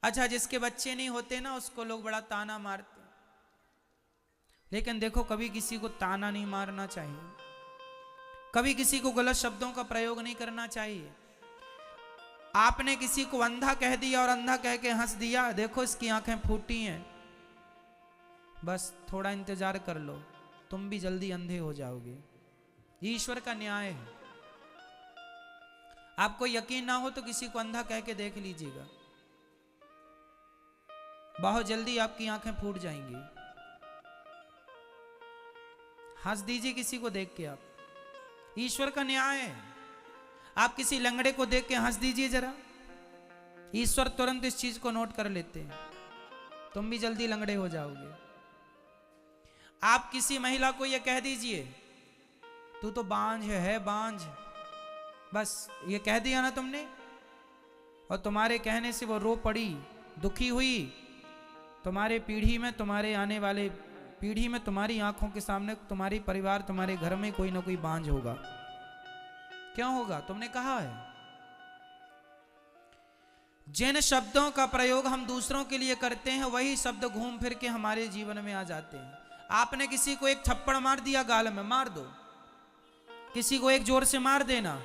अच्छा, जिसके बच्चे नहीं होते ना उसको लोग बड़ा ताना मारते, लेकिन देखो कभी किसी को ताना नहीं मारना चाहिए, कभी किसी को गलत शब्दों का प्रयोग नहीं करना चाहिए। आपने किसी को अंधा कह दिया और अंधा कह के हंस दिया, देखो इसकी आंखें फूटी हैं, बस थोड़ा इंतजार कर लो, तुम भी जल्दी अंधे हो जाओगे। ईश्वर का न्याय है। आपको यकीन ना हो तो किसी को अंधा कह के देख लीजिएगा, बहुत जल्दी आपकी आंखें फूट जाएंगी। हंस दीजिए किसी को देख के, आप, ईश्वर का न्याय है। आप किसी लंगड़े को देख के हंस दीजिए जरा, ईश्वर तुरंत इस चीज को नोट कर लेते हैं, तुम भी जल्दी लंगड़े हो जाओगे। आप किसी महिला को यह कह दीजिए तू तो बांझ है बांझ, बस ये कह दिया ना तुमने, और तुम्हारे कहने से वो रो पड़ी, दुखी हुई, तुम्हारे पीढ़ी में, तुम्हारे आने वाले पीढ़ी में, तुम्हारी आंखों के सामने तुम्हारी परिवार, तुम्हारे घर में कोई ना कोई बांझ होगा। क्यों होगा? तुमने कहा है। जिन शब्दों का प्रयोग हम दूसरों के लिए करते हैं वही शब्द घूम फिर के हमारे जीवन में आ जाते हैं। आपने किसी को एक थप्पड़ मार दिया, गाल में मार दो, किसी को एक जोर से मार देना,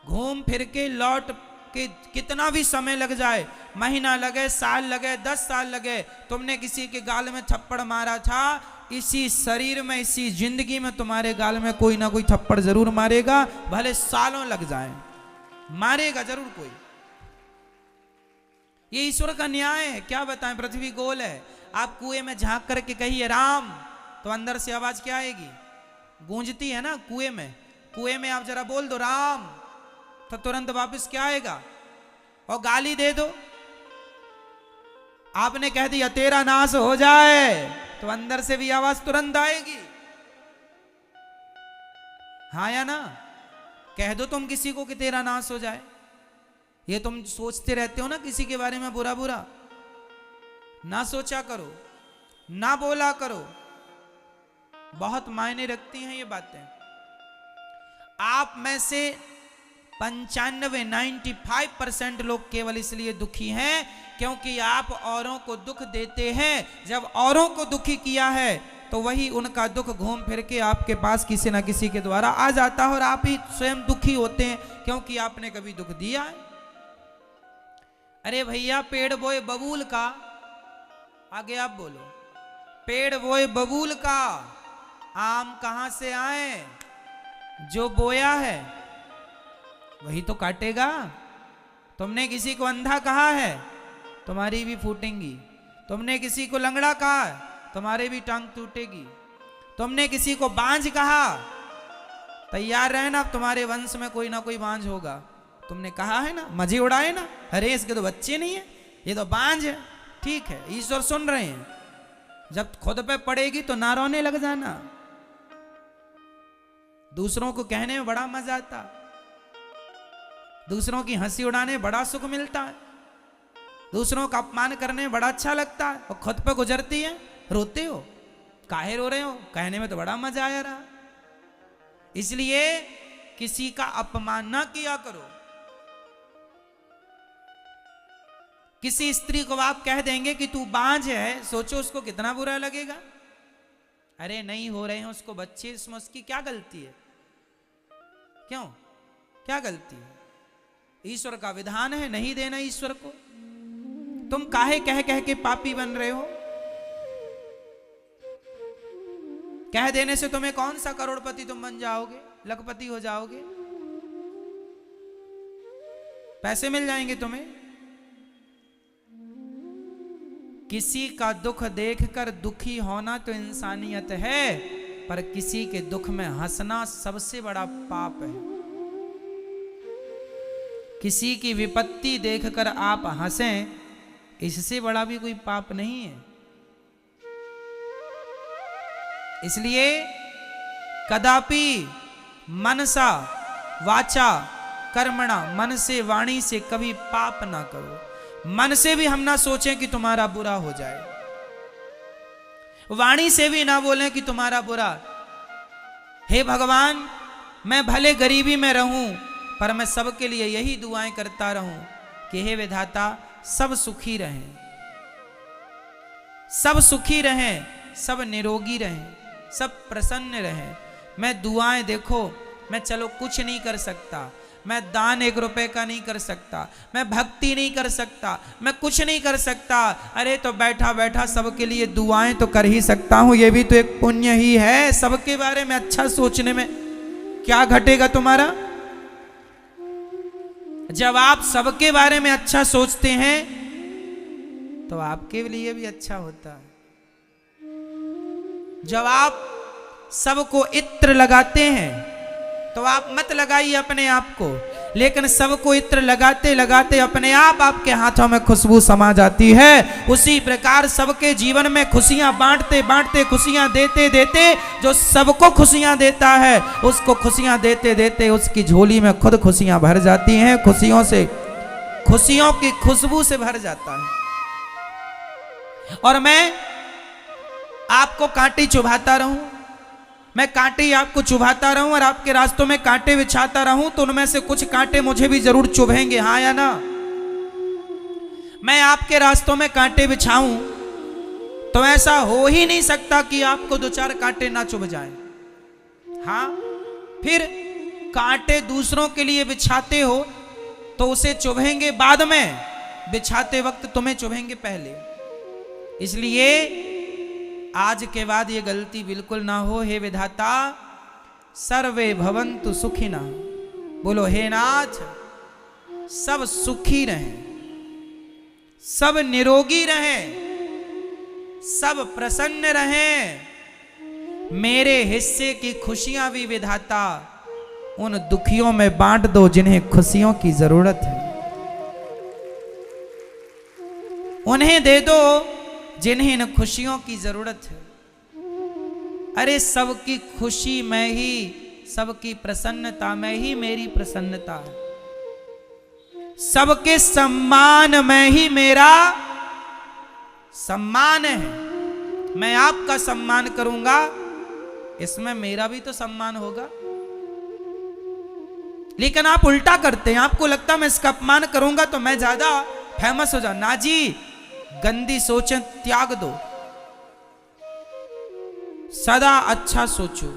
घूम फिर के लौट के कितना भी समय लग जाए, महीना लगे, साल लगे, 10 साल लगे, तुमने किसी के गाल में थप्पड़ मारा था, इसी शरीर में, इसी जिंदगी में तुम्हारे गाल में कोई ना कोई थप्पड़ जरूर मारेगा, भले सालों लग जाएं, मारेगा जरूर कोई। ये ईश्वर का न्याय है। क्या बताएं, पृथ्वी गोल है। आप कुएं में झांक करके कहिए राम, तो अंदर से आवाज क्या आएगी? गूंजती है ना कुएं में। कुएं में आप जरा बोल दो राम, तो तुरंत वापस क्या आएगा? और गाली दे दो, आपने कह दिया तेरा नाश हो जाए, तो अंदर से भी आवाज तुरंत आएगी। हाँ या ना? कह दो तुम किसी को कि तेरा नाश हो जाए, ये तुम सोचते रहते हो ना किसी के बारे में बुरा बुरा, ना सोचा करो, ना बोला करो, बहुत मायने रखती हैं ये बातें। आप में से 95% लोग केवल इसलिए दुखी हैं क्योंकि आप औरों को दुख देते हैं। जब औरों को दुखी किया है तो वही उनका दुख घूम फिर के आपके पास किसी ना किसी के द्वारा आ जाता है, और आप ही स्वयं दुखी होते हैं क्योंकि आपने कभी दुख दिया है। अरे भैया, पेड़ बोए बबूल का, आगे आप बोलो, पेड़ बोए बबूल का, आम कहां से आए? जो बोया है वही तो काटेगा। तुमने किसी को अंधा कहा है, तुम्हारी भी फूटेंगी। तुमने किसी को लंगड़ा कहा, तुम्हारे भी टांग टूटेगी। तुमने किसी को बांझ कहा, तैयार रहना, तुम्हारे वंश में कोई ना कोई बांझ होगा। तुमने कहा है ना, मजे उड़ाए ना, अरे इसके तो बच्चे नहीं है, ये तो बांझ है। ठीक है, ईश्वर सुन रहे हैं, जब खुद पे पड़ेगी तो ना रोने लग जाना। दूसरों को कहने में बड़ा मजा आता, दूसरों की हंसी उड़ाने बड़ा सुख मिलता है, दूसरों का अपमान करने में बड़ा अच्छा लगता है, और खुद पे गुजरती है, रोते हो, काहे रो रहे हो? कहने में तो बड़ा मजा आया रहा। इसलिए किसी का अपमान ना किया करो। किसी स्त्री को आप कह देंगे कि तू बांझ है, सोचो उसको कितना बुरा लगेगा। अरे नहीं हो रहे हैं उसको बच्चे, इसमें उसकी क्या गलती है? क्यों, क्या गलती है? ईश्वर का विधान है नहीं देना ईश्वर को। तुम काहे कह कह के पापी बन रहे हो? कह देने से तुम्हें कौन सा करोड़पति तुम बन जाओगे, लखपति हो जाओगे, पैसे मिल जाएंगे तुम्हें। किसी का दुख देखकर दुखी होना तो इंसानियत है, पर किसी के दुख में हंसना सबसे बड़ा पाप है। किसी की विपत्ति देखकर आप हंसें, इससे बड़ा भी कोई पाप नहीं है। इसलिए कदापि मनसा वाचा कर्मणा, मन से वाणी से कभी पाप ना करो। मन से भी हम ना सोचें कि तुम्हारा बुरा हो जाए, वाणी से भी ना बोलें कि तुम्हारा बुरा। हे भगवान, मैं भले गरीबी में रहूं पर मैं सबके लिए यही दुआएं करता रहूं कि हे विधाता, सब सुखी रहें, सब सुखी रहें, सब निरोगी रहें, सब प्रसन्न रहें। मैं दुआएं, देखो मैं चलो कुछ नहीं कर सकता, मैं दान 1 रुपए का नहीं कर सकता, मैं भक्ति नहीं कर सकता, मैं कुछ नहीं कर सकता, अरे तो बैठा बैठा सबके लिए दुआएं तो कर ही सकता हूं, ये भी तो एक पुण्य ही है। सबके बारे में अच्छा सोचने में क्या घटेगा तुम्हारा? जब आप सबके बारे में अच्छा सोचते हैं तो आपके लिए भी अच्छा होता है। जब आप सबको इत्र लगाते हैं तो आप मत लगाइए अपने आप को, लेकिन सबको इत्र लगाते लगाते अपने आप आपके हाथों में खुशबू समा जाती है। उसी प्रकार सबके जीवन में खुशियां बांटते बांटते, खुशियां देते देते, जो सबको खुशियां देता है उसको खुशियां देते देते उसकी झोली में खुद खुशियां भर जाती हैं, खुशियों से, खुशियों की खुशबू से भर जाता है। और मैं आपको कांटे चुभाता रहूं, मैं कांटे आपको चुभाता रहूं और आपके रास्तों में कांटे बिछाता रहूं, तो उनमें से कुछ कांटे मुझे भी जरूर चुभेंगे, हाँ या ना? मैं आपके रास्तों में कांटे बिछाऊं तो ऐसा हो ही नहीं सकता कि आपको 2-4 कांटे ना चुभ जाएं। हाँ, फिर कांटे दूसरों के लिए बिछाते हो तो उसे चुभेंगे बाद में, बिछाते वक्त तुम्हें चुभेंगे पहले। इसलिए आज के बाद ये गलती बिल्कुल ना हो। हे विधाता, सर्वे भवन्तु सुखिनः, बोलो हे नाथ, सब सुखी रहें, सब निरोगी रहें, सब प्रसन्न रहें। मेरे हिस्से की खुशियां भी विधाता उन दुखियों में बांट दो जिन्हें खुशियों की जरूरत है, उन्हें दे दो जिन्हें इन खुशियों की जरूरत है। अरे सबकी खुशी में ही, सबकी प्रसन्नता में ही मेरी प्रसन्नता है, सबके सम्मान में ही मेरा सम्मान है। मैं आपका सम्मान करूंगा, इसमें मेरा भी तो सम्मान होगा। लेकिन आप उल्टा करते हैं, आपको लगता मैं इसका अपमान करूंगा तो मैं ज्यादा फेमस हो जाऊं। ना जी, गंदी सोचें त्याग दो, सदा अच्छा सोचो,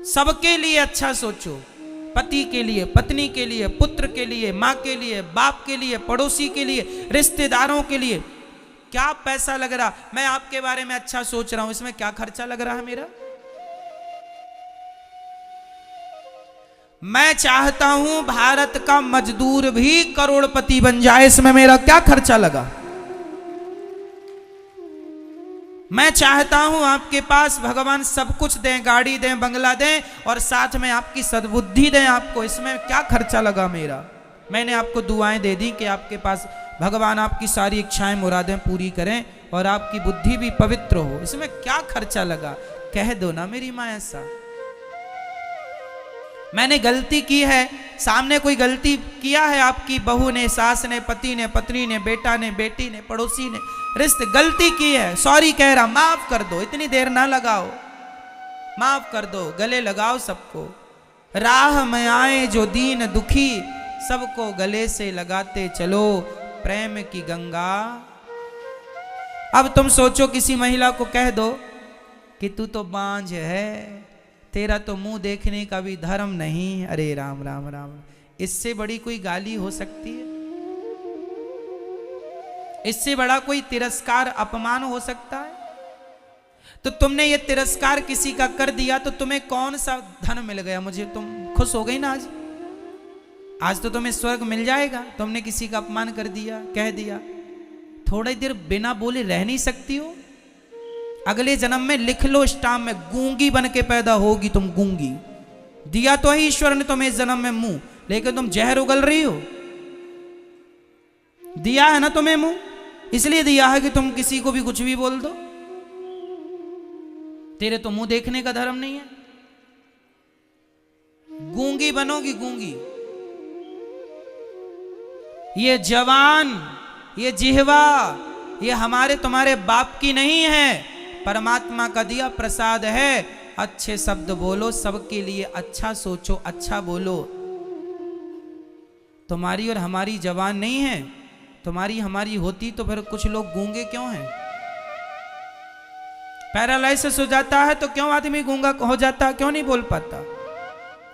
सबके लिए अच्छा सोचो, पति के लिए, पत्नी के लिए, पुत्र के लिए, माँ के लिए, बाप के लिए, पड़ोसी के लिए, रिश्तेदारों के लिए। क्या पैसा लग रहा? मैं आपके बारे में अच्छा सोच रहा हूं, इसमें क्या खर्चा लग रहा है मेरा? मैं चाहता हूं भारत का मजदूर भी करोड़पति बन जाए, इसमें मेरा क्या खर्चा लगा? मैं चाहता हूं आपके पास भगवान सब कुछ दें, गाड़ी दें, बंगला दें और साथ में आपकी सद्बुद्धि दें आपको, इसमें क्या खर्चा लगा मेरा? मैंने आपको दुआएं दे दी कि आपके पास भगवान आपकी सारी इच्छाएं मुरादें पूरी करें और आपकी बुद्धि भी पवित्र हो, इसमें क्या खर्चा लगा? कह दो ना मेरी माँ ऐसा। मैंने गलती की है, सामने कोई गलती किया है, आपकी बहू ने, सास ने, पति ने, पत्नी ने, बेटा ने, बेटी ने, पड़ोसी ने, रिश्ते, गलती की है, सॉरी कह रहा, माफ कर दो, इतनी देर ना लगाओ, माफ कर दो, गले लगाओ सबको। राह में आए जो दीन दुखी, सबको गले से लगाते चलो प्रेम की गंगा। अब तुम सोचो किसी महिला को कह दो कि तू तो बांझ है, तेरा तो मुंह देखने का भी धर्म नहीं। अरे राम राम राम, इससे बड़ी कोई गाली हो सकती है? इससे बड़ा कोई तिरस्कार, अपमान हो सकता है? तो तुमने ये तिरस्कार किसी का कर दिया तो तुम्हें कौन सा धन मिल गया? मुझे तुम खुश हो गई ना आज? आज तो तुम्हें स्वर्ग मिल जाएगा। तुमने किसी का अपमान कर दिया, कह दिया, थोड़ी देर बिना बोले रह नहीं सकती हो? अगले जन्म में लिख लो स्टाम्प में, गूंगी बन के पैदा होगी तुम, गूंगी। दिया तो है ईश्वर ने तुम्हें इस जन्म में मुंह, लेकिन तुम जहर उगल रही हो। दिया है ना तुम्हें मुंह, इसलिए दिया है कि तुम किसी को भी कुछ भी बोल दो। तेरे तो मुंह देखने का धर्म नहीं है, गूंगी बनोगी, गूंगी। ये जवान, ये जिह्वा, ये हमारे तुम्हारे बाप की नहीं है, परमात्मा का दिया प्रसाद है। अच्छे शब्द बोलो, सबके लिए अच्छा सोचो, अच्छा बोलो। तुम्हारी और हमारी जबान नहीं है, तुम्हारी हमारी होती तो फिर कुछ लोग गूंगे क्यों हैं? पैरालाइसिस हो जाता है तो क्यों आदमी गूंगा हो जाता, क्यों नहीं बोल पाता?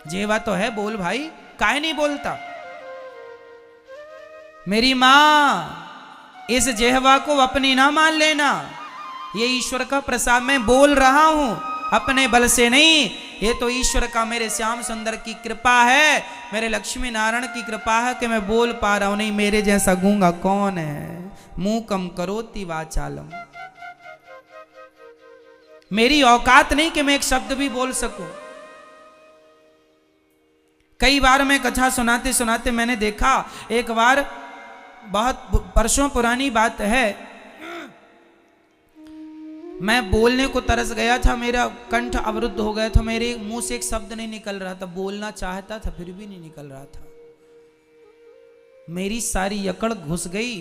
जेवा तो है, बोल भाई, काहे नहीं बोलता? मेरी मां, इस जेहवा को अपनी ना मान लेना, ये ईश्वर का प्रसाद। मैं बोल रहा हूं अपने बल से नहीं, ये तो ईश्वर का, मेरे श्याम सुंदर की कृपा है, मेरे लक्ष्मी नारायण की कृपा है कि मैं बोल पा रहा हूं। नहीं मेरे जैसा गूंगा कौन है? मुंह कम करोति वाचालम। मेरी औकात नहीं कि मैं एक शब्द भी बोल सकूं। कई बार मैं कथा सुनाते सुनाते मैंने देखा, एक बार बहुत वर्षों पुरानी बात है, मैं बोलने को तरस गया था, मेरा कंठ अवरुद्ध हो गया था, मेरे मुंह से एक शब्द नहीं निकल रहा था, बोलना चाहता था फिर भी नहीं निकल रहा था। मेरी सारी अकड़ घुस गई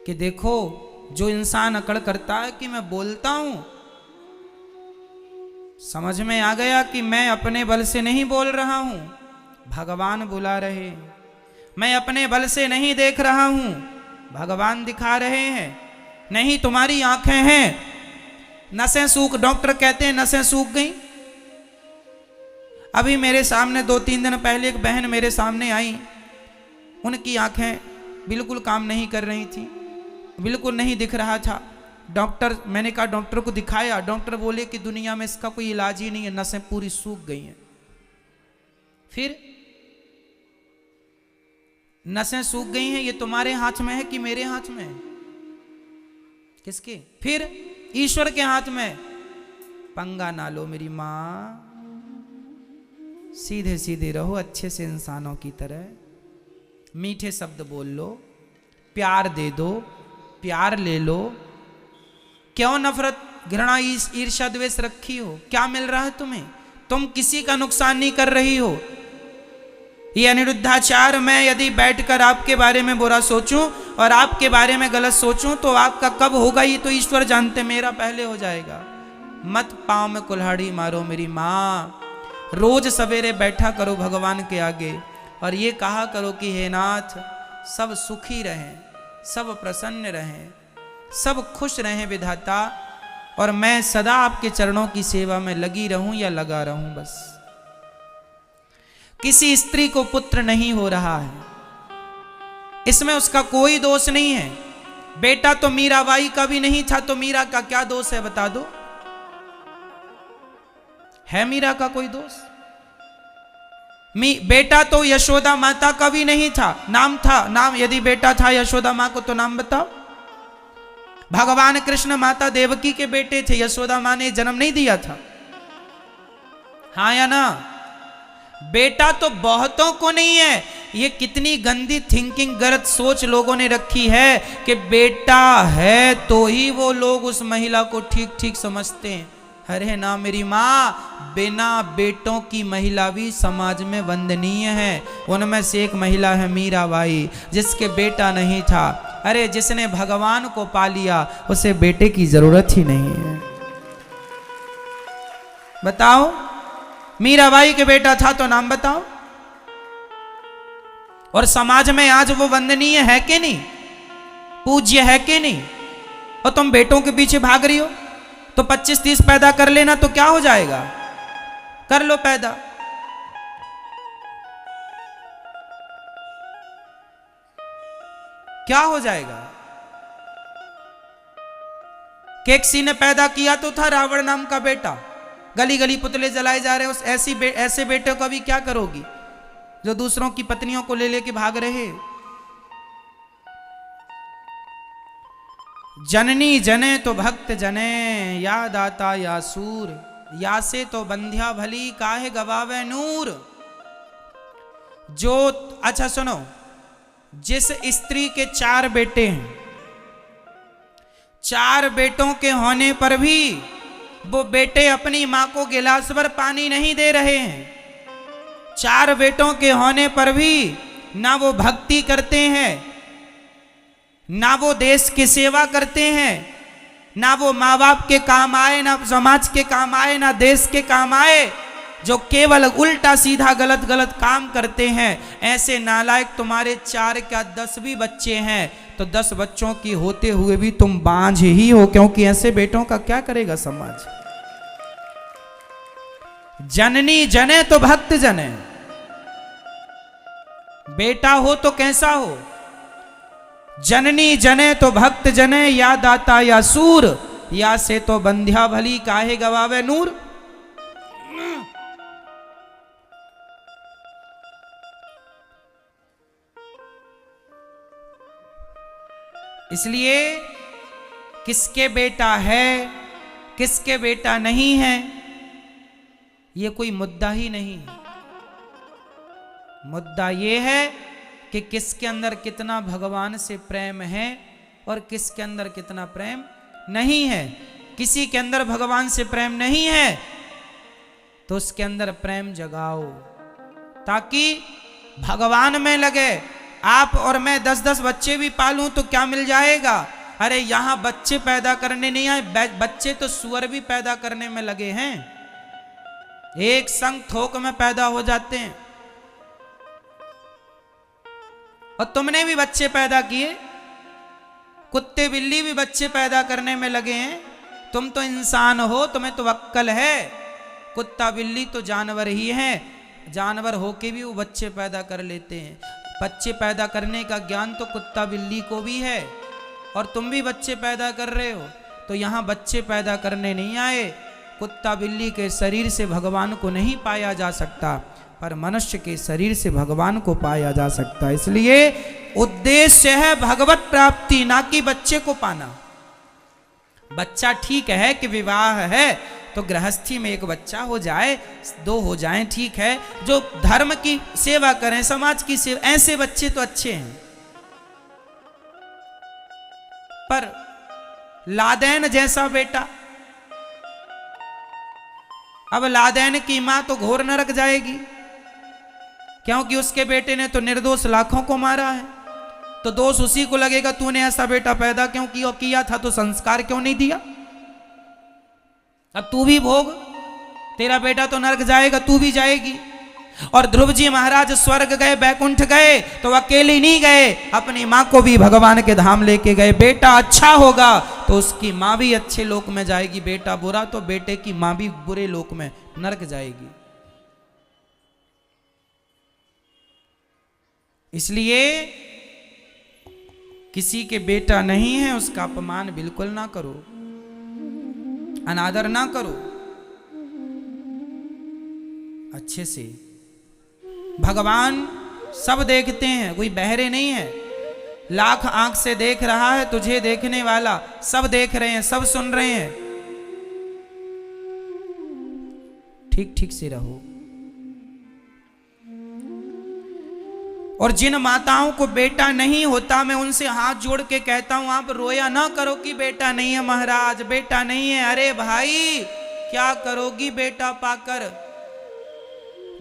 कि देखो, जो इंसान अकड़ करता है कि मैं बोलता हूं, समझ में आ गया कि मैं अपने बल से नहीं बोल रहा हूं, भगवान बुला रहे। मैं अपने बल से नहीं देख रहा हूं, भगवान दिखा रहे हैं। नहीं तुम्हारी आंखें हैं, नसें सूख, डॉक्टर कहते हैं नसें सूख गई। अभी मेरे सामने 2-3 दिन पहले एक बहन मेरे सामने आई, उनकी आंखें बिल्कुल काम नहीं कर रही थी, बिल्कुल नहीं दिख रहा था। डॉक्टर, मैंने कहा डॉक्टर को दिखाया, डॉक्टर बोले कि दुनिया में इसका कोई इलाज ही नहीं है, नसें पूरी सूख गई हैं। फिर नसें सूख गई हैं, ये तुम्हारे हाथ में है कि मेरे हाथ में है? किसके? फिर ईश्वर के हाथ में। पंगा ना लो मेरी मां, सीधे सीधे रहो, अच्छे से इंसानों की तरह, मीठे शब्द बोल लो, प्यार दे दो, प्यार ले लो। क्यों नफरत, घृणा, ईर्ष्या, द्वेष रखी हो? क्या मिल रहा है तुम्हें? तुम किसी का नुकसान नहीं कर रही हो। ये अनिरुद्धाचार्य, मैं यदि बैठकर आपके बारे में बुरा सोचूं और आपके बारे में गलत सोचूं तो आपका कब होगा ये तो ईश्वर जानते, मेरा पहले हो जाएगा। मत पांव में कुल्हाड़ी मारो मेरी मां। रोज सवेरे बैठा करो भगवान के आगे और ये कहा करो कि हे नाथ, सब सुखी रहें, सब प्रसन्न रहें, सब खुश रहें विधाता, और मैं सदा आपके चरणों की सेवा में लगी रहूं या लगा रहूं बस। किसी स्त्री को पुत्र नहीं हो रहा है, इसमें उसका कोई दोष नहीं है। बेटा तो मीराबाई का भी नहीं था, तो मीरा का क्या दोष है बता दो? है मीरा का कोई दोष? बेटा तो यशोदा माता का भी नहीं था, नाम था, नाम यदि बेटा था यशोदा मां को तो नाम बताओ। भगवान कृष्ण माता देवकी के बेटे थे, यशोदा मां ने जन्म नहीं दिया था, हाँ या ना? बेटा तो बहुतों को नहीं है। ये कितनी गंदी थिंकिंग, गलत सोच लोगों ने रखी है कि बेटा है तो ही वो लोग उस महिला को ठीक ठीक समझते हैं। अरे ना मेरी माँ, बिना बेटों की महिला भी समाज में वंदनीय है। उनमें से एक महिला है मीराबाई, जिसके बेटा नहीं था। अरे जिसने भगवान को पा लिया उसे बेटे की जरूरत ही नहीं है। बताओ, मीराबाई के बेटा था तो नाम बताओ। और समाज में आज वो वंदनीय है कि नहीं, पूज्य है कि नहीं? और तुम बेटों के पीछे भाग रही हो। तो 25-30 पैदा कर लेना तो क्या हो जाएगा? कर लो पैदा। क्या हो जाएगा? केकसी ने पैदा किया तो था रावण नाम का बेटा, गली गली पुतले जलाए जा रहे हैं। उस ऐसे बेटे को अभी क्या करोगी जो दूसरों की पत्नियों को ले लेके भाग रहे? जननी जने तो भक्त जने, या दाता या सूर, या से तो बंध्या भली, काहे गवावे नूर। जो, अच्छा सुनो, जिस स्त्री के 4 बेटे हैं, 4 बेटों के होने पर भी वो बेटे अपनी मां को गिलास भर पानी नहीं दे रहे हैं। 4 बेटों के होने पर भी ना वो भक्ति करते हैं, ना वो देश की सेवा करते हैं, ना वो माँ बाप के काम आए, ना समाज के काम आए, ना देश के काम आए। जो केवल उल्टा सीधा गलत गलत काम करते हैं, ऐसे नालायक तुम्हारे 4 क्या 10 भी बच्चे हैं तो 10 बच्चों की होते हुए भी तुम बांझ ही हो, क्योंकि ऐसे बेटों का क्या करेगा समाज। जननी जने तो भक्त जने, बेटा हो तो कैसा हो, जननी जने तो भक्त जने, या दाता या सूर, या से तो बंध्या भली काहे गवावे नूर। इसलिए किसके बेटा है किसके बेटा नहीं है ये कोई मुद्दा ही नहीं है। मुद्दा ये है कि किसके अंदर कितना भगवान से प्रेम है और किसके अंदर कितना प्रेम नहीं है। किसी के अंदर भगवान से प्रेम नहीं है तो उसके अंदर प्रेम जगाओ ताकि भगवान में लगे। आप और मैं 10-10 बच्चे भी पालूं तो क्या मिल जाएगा। अरे यहां बच्चे पैदा करने नहीं आए, बच्चे तो सुअर भी पैदा करने में लगे हैं, एक संग थोक में पैदा हो जाते हैं। और तुमने भी बच्चे पैदा किए, कुत्ते बिल्ली भी बच्चे पैदा करने में लगे हैं। तुम तो इंसान हो, तुम्हें तो अक्ल है। कुत्ता बिल्ली तो जानवर ही है, जानवर होके भी वो बच्चे पैदा कर लेते हैं। बच्चे पैदा करने का ज्ञान तो कुत्ता बिल्ली को भी है और तुम भी बच्चे पैदा कर रहे हो। तो यहाँ बच्चे पैदा करने नहीं आए। कुत्ता बिल्ली के शरीर से भगवान को नहीं पाया जा सकता, पर मनुष्य के शरीर से भगवान को पाया जा सकता। इसलिए उद्देश्य है भगवत प्राप्ति, ना कि बच्चे को पाना। बच्चा ठीक है कि विवाह है तो गृहस्थी में एक बच्चा हो जाए, 2 हो जाएं, ठीक है। जो धर्म की सेवा करें, समाज की सेवा, ऐसे बच्चे तो अच्छे हैं। पर लादेन जैसा बेटा, अब लादेन की मां तो घोर नरक जाएगी, क्योंकि उसके बेटे ने तो निर्दोष लाखों को मारा है। तो दोष उसी को लगेगा, तूने ऐसा बेटा पैदा क्यों किया था, तो संस्कार क्यों नहीं दिया। अब तू भी भोग, तेरा बेटा तो नरक जाएगा, तू भी जाएगी। और ध्रुव जी महाराज स्वर्ग गए, बैकुंठ गए तो अकेले नहीं गए, अपनी मां को भी भगवान के धाम लेके गए। बेटा अच्छा होगा तो उसकी मां भी अच्छे लोक में जाएगी, बेटा बुरा तो बेटे की मां भी बुरे लोक में नरक जाएगी। इसलिए किसी के बेटा नहीं है उसका अपमान बिल्कुल ना करो, अनादर ना करो। अच्छे से भगवान सब देखते हैं, कोई बहरे नहीं है। लाख आंख से देख रहा है तुझे देखने वाला, सब देख रहे हैं, सब सुन रहे हैं। ठीक ठीक से रहो। और जिन माताओं को बेटा नहीं होता, मैं उनसे हाथ जोड़ के कहता हूं, आप रोया ना करो कि बेटा नहीं है महाराज, बेटा नहीं है। अरे भाई क्या करोगी बेटा पाकर।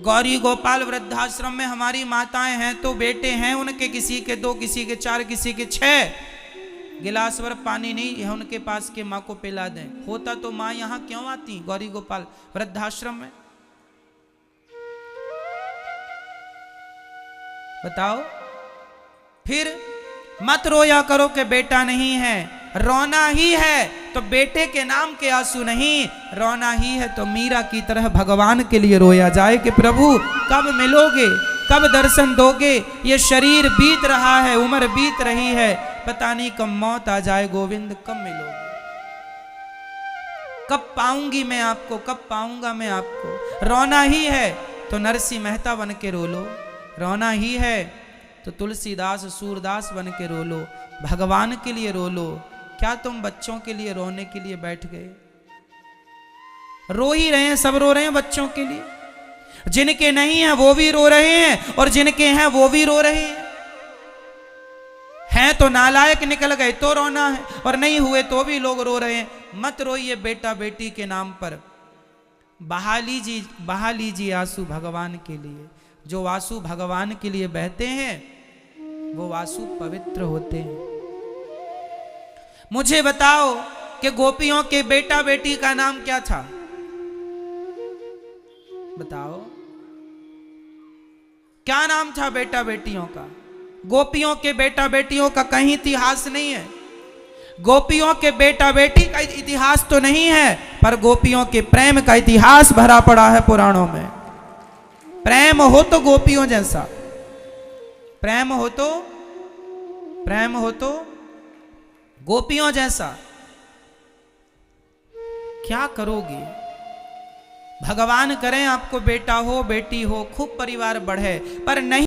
गौरी गोपाल वृद्धाश्रम में हमारी माताएं हैं तो बेटे हैं उनके, किसी के 2, किसी के 4, किसी के 6 गिलास भर पानी नहीं है उनके पास के माँ को पिला दें। होता तो माँ यहाँ क्यों आती गौरी गोपाल वृद्धाश्रम में, बताओ। फिर मत रोया करो कि बेटा नहीं है। रोना ही है तो बेटे के नाम के आंसू नहीं, रोना ही है तो मीरा की तरह भगवान के लिए रोया जाए कि प्रभु कब मिलोगे, कब दर्शन दोगे। ये शरीर बीत रहा है, उम्र बीत रही है, पता नहीं कब मौत आ जाए गोविंद, कब मिलोगे, कब पाऊंगी मैं आपको, कब पाऊंगा मैं आपको। रोना ही है तो नरसिंह मेहता बन के रो लो, रोना ही है तो तुलसीदास सूरदास बन के रो लो, भगवान के लिए रो लो। क्या तुम बच्चों के लिए रोने के लिए बैठ गए। रो ही रहे हैं, सब रो रहे हैं बच्चों के लिए। जिनके नहीं है वो भी रो रहे हैं और जिनके हैं वो भी रो रहे हैं तो नालायक निकल गए तो रोना है, और नहीं हुए तो भी लोग रो रहे हैं। मत रोइए बेटा बेटी के नाम पर, बहा लीजिए आंसू भगवान के लिए। जो आंसू भगवान के लिए बहते हैं वो आंसू पवित्र होते हैं। मुझे बताओ कि गोपियों के बेटा बेटी का नाम क्या था। बताओ क्या नाम था बेटा बेटियों का? गोपियों के बेटा बेटियों का कहीं इतिहास नहीं है। गोपियों के बेटा बेटी का इतिहास तो नहीं है, पर गोपियों के प्रेम का इतिहास भरा पड़ा है पुराणों में। प्रेम हो तो गोपियों जैसा, प्रेम हो तो गोपियों जैसा। क्या करोगे? भगवान करें आपको बेटा हो बेटी हो, खूब परिवार बढ़े, पर नहीं